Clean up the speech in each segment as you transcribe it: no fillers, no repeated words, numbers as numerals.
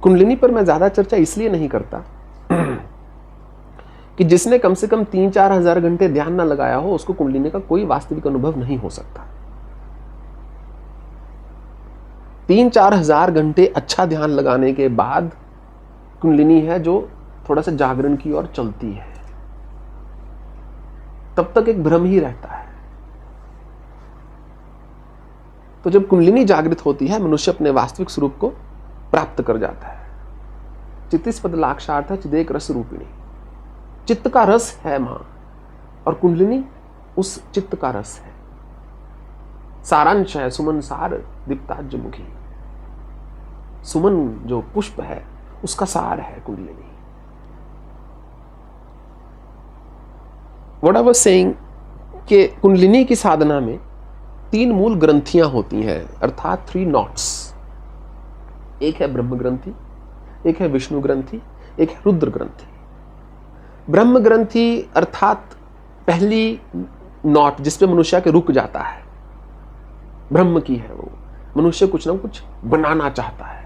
कुंडलिनी पर मैं ज्यादा चर्चा इसलिए नहीं करता कि जिसने कम से कम 3-4 हजार घंटे ध्यान ना लगाया हो उसको कुंडलिनी का कोई वास्तविक अनुभव नहीं हो सकता। 3-4 हजार घंटे अच्छा ध्यान लगाने के बाद कुंडलिनी है जो थोड़ा सा जागरण की ओर चलती है, तब तक एक भ्रम ही रहता है। तो जब कुंडलिनी जागृत होती है मनुष्य अपने वास्तविक स्वरूप को प्राप्त कर जाता है। चित्तिस्पद लाक्षार्थ चिदेक रस रूपिणी, चित्त का रस है मां और कुंडलिनी उस चित्त का रस है। सारांश है सुमन सार दीप्ताज मुखी, सुमन जो पुष्प है उसका सार है kundalini. What I was saying कि कुंडलिनी की साधना में 3 मूल ग्रंथियां होती हैं, अर्थात 3 नॉट्स। एक है ब्रह्म ग्रंथि, एक है विष्णु ग्रंथि, एक है रुद्र ग्रंथि। ब्रह्म ग्रंथि अर्थात पहली नॉट जिसपे मनुष्य के रुक जाता है, ब्रह्म की है वो। मनुष्य कुछ ना कुछ बनाना चाहता है,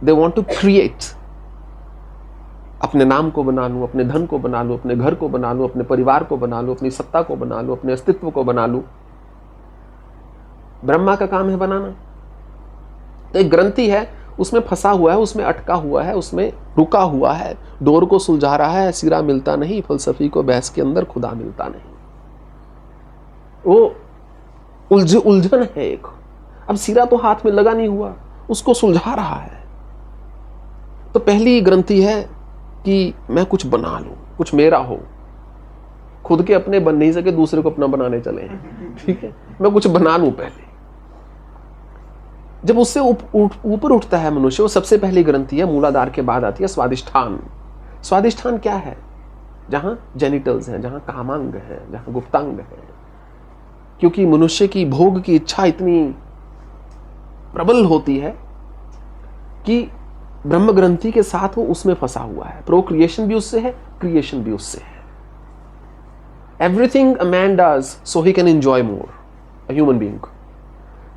दे वॉन्ट टू क्रिएट। अपने नाम को बना लूं, अपने धन को बना लूं, अपने घर को बना लूं, अपने परिवार को बना लूं, अपनी सत्ता को बना लूं, अपने अस्तित्व को बना लूं। ब्रह्मा का काम है बनाना। तो एक ग्रंथि है, उसमें फंसा हुआ है, उसमें अटका हुआ है, उसमें रुका हुआ है, डोर को सुलझा रहा है, सिरा मिलता नहीं, फलसफी को बहस के अंदर खुदा मिलता नहीं। वो उलझन है एक। अब सिरा तो हाथ में लगा नहीं हुआ, उसको सुलझा रहा है। तो पहली ग्रंथि है कि मैं कुछ बना लूं, कुछ मेरा हो। खुद के अपने बन नहीं सके, दूसरे को अपना बनाने चले हैं, ठीक है। मैं कुछ बना लूं पहले। जब उससे ऊपर उठता है मनुष्य, वो सबसे पहली ग्रंथि है, मूलाधार के बाद आती है स्वादिष्ठान। स्वादिष्ठान क्या है? जहां जेनिटल्स हैं, जहां कामांग है, जहां गुप्तांग है। क्योंकि मनुष्य की भोग की इच्छा इतनी प्रबल होती है कि ब्रह्म ग्रंथि के साथ वो उसमें फंसा हुआ है। प्रोक्रिएशन भी उससे है, क्रिएशन भी उससे है। Everything a man does so he can enjoy more, a human being.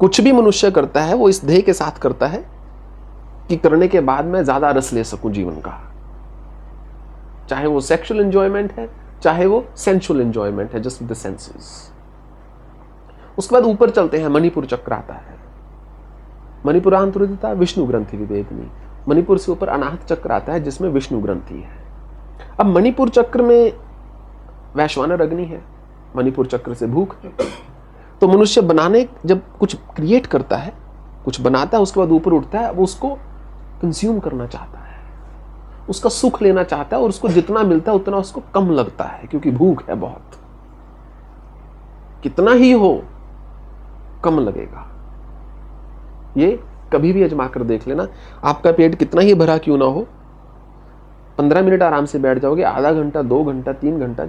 कुछ भी मनुष्य करता है वो इस ध्येय के साथ करता है कि करने के बाद मैं ज्यादा रस ले सकूं जीवन का। चाहे वो सेक्सुअल एंजॉयमेंट है, चाहे वो सेंसुअल एंजॉयमेंट है, जस्ट विद द सेंसेस। उसके बाद ऊपर चलते हैं, मणिपुर चक्र आता है। मणिपुरांतरिता विष्णु ग्रंथि विवेकनी। मणिपुर से ऊपर अनाहत चक्र आता है जिसमें विष्णु ग्रंथि है। अब मणिपुर चक्र में वैश्वानर अग्नि है, मणिपुर चक्र से भूख है। तो मनुष्य बनाने जब कुछ क्रिएट करता है, कुछ बनाता है, उसके बाद ऊपर उठता है, अब उसको कंज्यूम करना चाहता है, उसका सुख लेना चाहता है, और उसको जितना मिलता है उतना उसको कम लगता है, क्योंकि भूख है बहुत। कितना ही हो कम लगेगा। ये कभी भी आजमा कर देख लेना। आपका पेट कितना ही भरा क्यों ना हो, 15 मिनट आराम से बैठ जाओगे, आधा घंटा, 2 घंटा, 3 घंटा,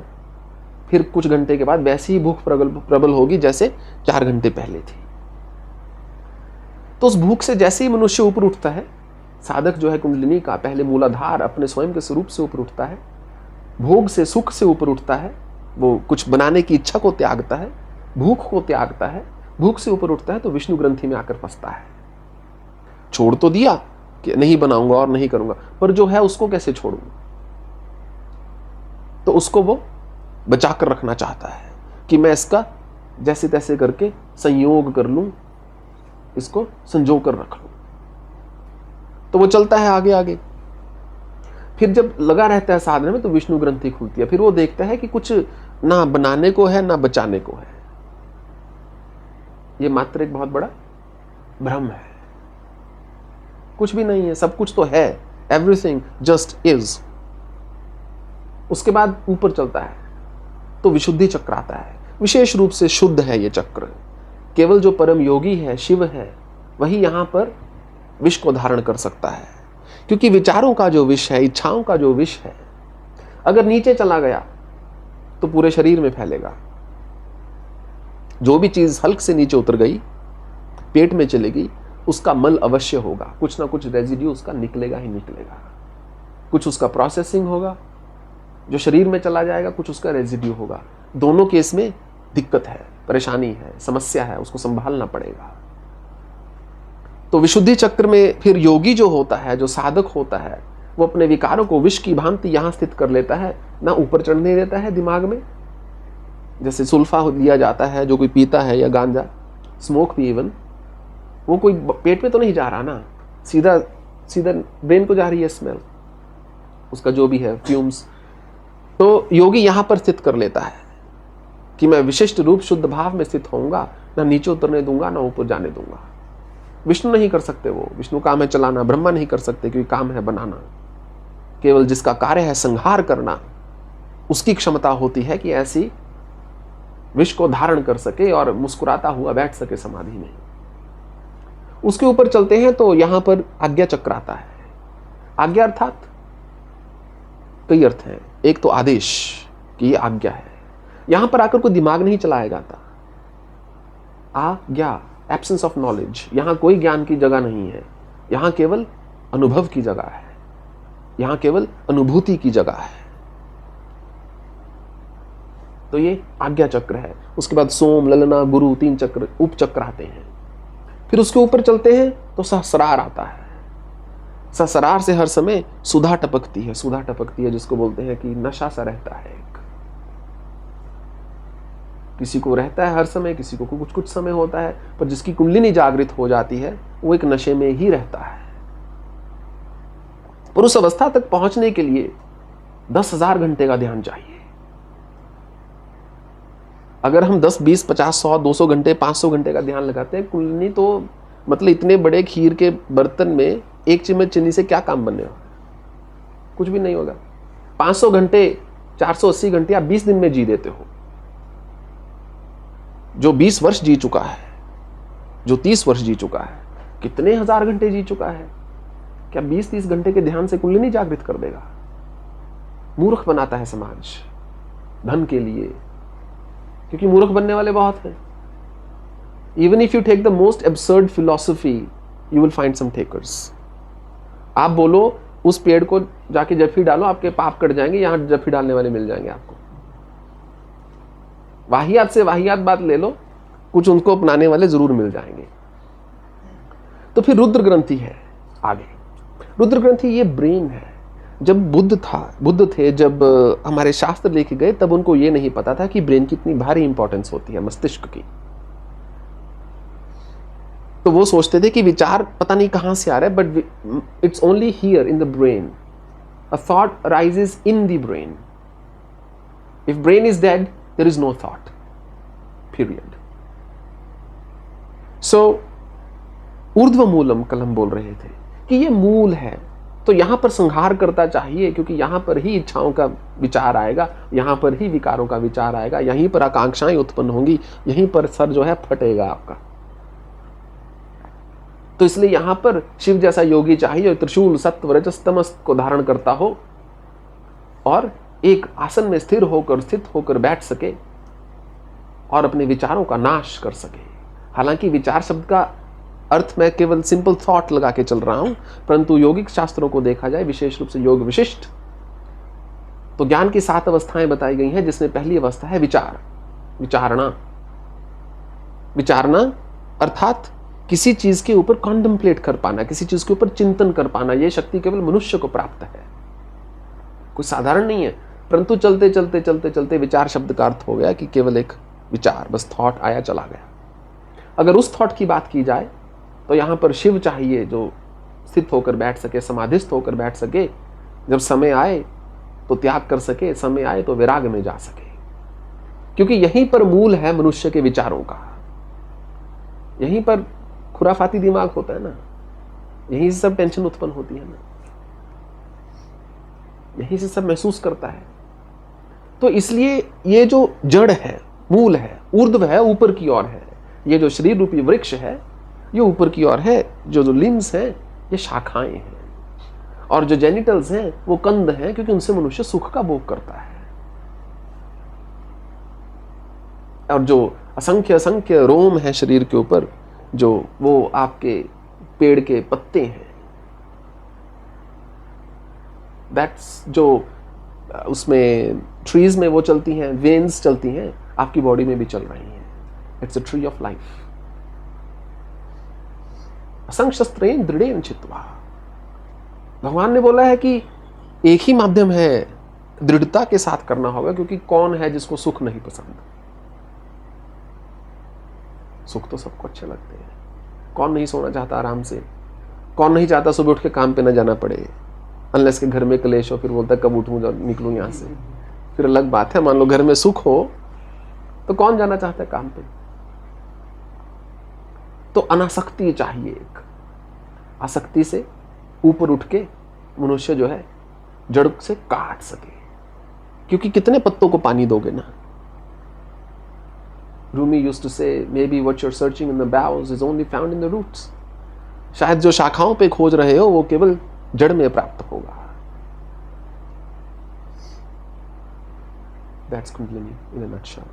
फिर कुछ घंटे के बाद वैसी ही भूख प्रबल होगी जैसे 4 घंटे पहले थी। तो उस भूख से जैसे ही मनुष्य ऊपर उठता है, साधक जो है कुंडलिनी का, पहले मूलाधार अपने स्वयं के स्वरूप से ऊपर उठता है, भोग से, सुख से ऊपर उठता है, वो कुछ बनाने की इच्छा को त्यागता है, भूख को त्यागता है, भूख से ऊपर उठता है तो विष्णु ग्रंथि में आकर फंसता है। छोड़ तो दिया कि नहीं बनाऊंगा और नहीं करूंगा, पर जो है उसको कैसे छोड़ूं? तो उसको वो बचा कर रखना चाहता है कि मैं इसका जैसे तैसे करके संयोग कर लूं, इसको संजो कर रख लूं। तो वो चलता है आगे आगे। फिर जब लगा रहता है साधना में तो विष्णु ग्रंथि खुलती है। फिर वो देखता है कि कुछ ना बनाने को है ना बचाने को है। ये मात्र एक बहुत बड़ा भ्रम है। कुछ भी नहीं है, सब कुछ तो है, एवरीथिंग जस्ट इज। उसके बाद ऊपर चलता है तो विशुद्धि चक्र आता है। विशेष रूप से शुद्ध है ये चक्र। केवल जो परम योगी है, शिव है, वही यहां पर विष को धारण कर सकता है। क्योंकि विचारों का जो विष है, इच्छाओं का जो विष है, अगर नीचे चला गया तो पूरे शरीर में फैलेगा। जो भी चीज हल्क से नीचे उतर गई, पेट में चली गई, उसका मल अवश्य होगा, कुछ ना कुछ रेजिड्यू उसका निकलेगा ही निकलेगा। कुछ उसका प्रोसेसिंग होगा जो शरीर में चला जाएगा, कुछ उसका रेजिड्यू होगा। दोनों केस में दिक्कत है, परेशानी है, समस्या है, उसको संभालना पड़ेगा। तो विशुद्धि चक्र में फिर योगी जो होता है, जो साधक होता है, वो अपने विकारों को विष की भांति यहां स्थित कर लेता है, ना ऊपर चढ़ने देता है दिमाग में। जैसे सुल्फा लिया जाता है, जो कोई पीता है, या गांजा, स्मोक भी इवन, वो कोई पेट में तो नहीं जा रहा ना, सीधा सीधा ब्रेन को जा रही है स्मेल, उसका जो भी है फ्यूम्स। तो योगी यहां पर स्थित कर लेता है कि मैं विशिष्ट रूप शुद्ध भाव में स्थित होऊंगा, ना नीचे उतरने दूंगा, ना ऊपर जाने दूंगा। विष्णु नहीं कर सकते वो, विष्णु काम है चलाना, ब्रह्मा नहीं कर सकते क्योंकि काम है बनाना। केवल जिसका कार्य है संहार करना, उसकी क्षमता होती है कि ऐसी विष को धारण कर सके और मुस्कुराता हुआ बैठ सके समाधि में। उसके ऊपर चलते हैं तो यहां पर आज्ञा चक्र आता है। आज्ञा अर्थात कई अर्थ हैं। एक तो आदेश कि ये आज्ञा है, यहां पर आकर कोई दिमाग नहीं चलाया जाता। आज्ञा, एब्सेंस ऑफ नॉलेज, यहां कोई ज्ञान की जगह नहीं है, यहां केवल अनुभव की जगह है, यहां केवल अनुभूति की जगह है। तो ये आज्ञा चक्र है। उसके बाद सोम, ललना, गुरु, 3 चक्र, उपचक्र आते हैं। फिर उसके ऊपर चलते हैं तो सहस्रार आता है। सहस्रार से हर समय सुधा टपकती है, सुधा टपकती है, जिसको बोलते हैं कि नशा सा रहता है। किसी को रहता है हर समय, किसी को कुछ कुछ समय होता है, पर जिसकी कुंडलिनी जागृत हो जाती है वो एक नशे में ही रहता है। पर उस अवस्था तक पहुंचने के लिए 10,000 घंटे का ध्यान चाहिए। अगर हम 10, 20, 50, 100, 200 घंटे, 500 घंटे का ध्यान लगाते हैं, कुंडलिनी तो मतलब इतने बड़े खीर के बर्तन में 1 चम्मच चीनी से क्या काम बनने होगा? कुछ भी नहीं होगा। 500 घंटे, 480 घंटे आप 20 दिन में जी देते हो। जो 20 वर्ष जी चुका है, जो 30 वर्ष जी चुका है, कितने हजार घंटे जी चुका है? क्या 20-30 घंटे के ध्यान से कुंडलिनी जागृत कर देगा? मूर्ख बनाता है समाज धन के लिए, क्योंकि मूर्ख बनने वाले बहुत हैं। Even if you take the most absurd philosophy, you will find some takers. आप बोलो उस पेड़ को जाके जफी डालो, आपके पाप कट जाएंगे, यहां जफी डालने वाले मिल जाएंगे आपको। वाहियात से वाहियात बात ले लो, कुछ उनको अपनाने वाले जरूर मिल जाएंगे। तो फिर रुद्र ग्रंथि है आगे। रुद्र ग्रंथि ये ब्रेन है। जब बुद्ध थे, जब हमारे शास्त्र लेके गए, तब उनको ये नहीं पता था कि ब्रेन की इतनी भारी इंपॉर्टेंस होती है, मस्तिष्क की। तो वो सोचते थे कि विचार पता नहीं कहां से आ रहा है, but it's only here in the brain. A thought arises in the brain. If brain is dead, there is no thought, period. So ऊर्ध्व मूलम कल हम बोल रहे थे कि ये मूल है। तो यहां पर संहार करता चाहिए, क्योंकि यहां पर ही इच्छाओं का विचार आएगा, यहां पर ही विकारों का विचार आएगा, यहीं पर आकांक्षाएं उत्पन्न होंगी, यहीं पर सर जो है फटेगा आपका। तो इसलिए यहां पर शिव जैसा योगी चाहिए, त्रिशूल सत्व रजस तमस को धारण करता हो और एक आसन में स्थिर होकर बैठ सके और अपने विचारों का नाश कर सके। हालांकि विचार शब्द का अर्थ मैं केवल सिंपल थॉट लगा के चल रहा हूं, परंतु योगिक शास्त्रों को देखा जाए, विशेष रूप से योग विशिष्ट, तो ज्ञान की 7 अवस्थाएं बताई गई हैं, जिसमें पहली अवस्था है विचार, विचारणा। विचारना अर्थात किसी चीज के ऊपर कॉन्टेम्पलेट कर पाना, किसी चीज के ऊपर चिंतन कर पाना। यह शक्ति केवल मनुष्य को प्राप्त है, कोई साधारण नहीं है। परंतु चलते चलते चलते चलते विचार शब्द का अर्थ हो गया कि केवल एक विचार, बस थॉट आया चला गया। अगर उस थॉट की बात की जाए तो यहां पर शिव चाहिए, जो स्थित होकर बैठ सके, समाधिस्थ होकर बैठ सके। जब समय आए तो त्याग कर सके, समय आए तो विराग में जा सके, क्योंकि यहीं पर मूल है मनुष्य के विचारों का। यहीं पर खुराफाती दिमाग होता है ना, यहीं से सब टेंशन उत्पन्न होती है ना, यहीं से सब महसूस करता है। तो इसलिए ये जो जड़ है, मूल है, ऊर्ध्व है, ऊपर की ओर है। ये जो शरीर रूपी वृक्ष है, ये ऊपर की ओर है। जो लिम्स हैं, ये शाखाएं हैं, और जो जेनिटल्स हैं वो कंद हैं, क्योंकि उनसे मनुष्य सुख का भोग करता है। और जो असंख्य असंख्य रोम है शरीर के ऊपर, जो वो आपके पेड़ के पत्ते हैं। दैट्स जो उसमें ट्रीज में वो चलती हैं, वेन्स चलती हैं, आपकी बॉडी में भी चल रही हैं। It's a tree of life. असंशस्त्रेण दृढ़ेन चित्वा। भगवान ने बोला है कि एक ही माध्यम है, दृढ़ता के साथ करना होगा, क्योंकि कौन है जिसको सुख नहीं पसंद? सुख तो सबको अच्छे लगते हैं। कौन नहीं सोना चाहता आराम से? कौन नहीं चाहता सुबह उठ के काम पे ना जाना पड़े? अनलेस के घर में क्लेश हो, फिर बोलता है कब उठूं निकलूं यहां से। फिर अलग बात है, मान लो घर में सुख हो तो कौन जाना चाहता है काम पे? तो अनासक्ति चाहिए। एक आसक्ति से ऊपर उठ के मनुष्य जो है जड़ से काट सके, क्योंकि कितने पत्तों को पानी दोगे ना। रूमी यूज्ड टू से, maybe what you're searching in the boughs is only found in the roots। शायद जो शाखाओं पे खोज रहे हो वो केवल जड़ में प्राप्त होगा। That's Kundalini in a nutshell।